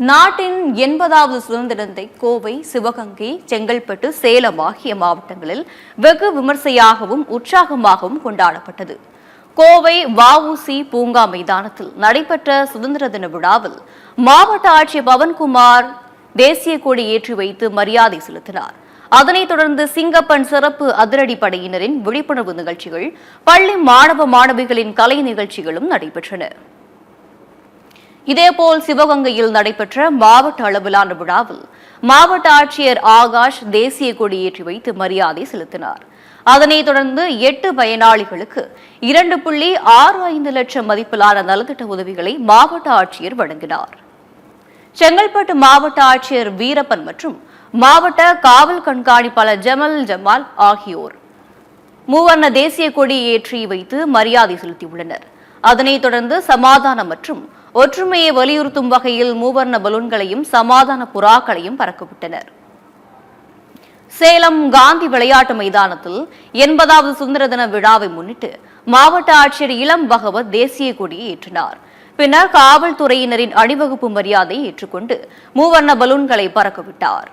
நாட்டின் 80வது சுதந்திரத்தை கோவை, சிவகங்கை, செங்கல்பட்டு, சேலம் ஆகிய மாவட்டங்களில் வெகு விமர்சையாகவும் உற்சாகமாகவும் கொண்டாடப்பட்டது. கோவை வ.உ.சி. பூங்கா மைதானத்தில் நடைபெற்ற சுதந்திர தின விழாவில் மாவட்ட ஆட்சியர் பவன்குமார் தேசிய கொடி ஏற்றி வைத்து மரியாதை செலுத்தினார். அதனைத் தொடர்ந்து சிங்கப்பன் சிறப்பு அதிரடி படையினரின் விழிப்புணர்வு நிகழ்ச்சிகள், பள்ளி மாணவ மாணவிகளின் கலை நிகழ்ச்சிகளும் நடைபெற்றன. இதேபோல் சிவகங்கையில் நடைபெற்ற மாவட்ட அளவிலான விழாவில் மாவட்ட ஆட்சியர் ஆகாஷ் தேசிய கொடி ஏற்றி வைத்து மரியாதை செலுத்தினார். அதனைத் தொடர்ந்து 8 பயனாளிகளுக்கு 2.65 லட்சம் மதிப்பிலான நலத்திட்ட உதவிகளை மாவட்ட ஆட்சியர் வழங்கினார். செங்கல்பட்டு மாவட்ட ஆட்சியர் வீரப்பன் மற்றும் மாவட்ட காவல் கண்காணிப்பாளர் ஜமால் ஆகியோர் மூவர்ண தேசிய கொடி ஏற்றி வைத்து மரியாதை செலுத்தியுள்ளனர். அதனைத் தொடர்ந்து சமாதானம் மற்றும் ஒற்றுமையை வலியுறுத்தும் வகையில் மூவர்ண பலூன்களையும் சமாதான புறாக்களையும் பறக்கவிட்டனர். சேலம் காந்தி விளையாட்டு மைதானத்தில் 80வது சுதந்திர தின விழாவை முன்னிட்டு மாவட்ட ஆட்சியர் இளம் பகவத் தேசிய கொடியை ஏற்றினார். பின்னர் காவல்துறையினரின் அணிவகுப்பு மரியாதையை ஏற்றுக்கொண்டு மூவர்ண பலூன்களை பறக்கவிட்டார்.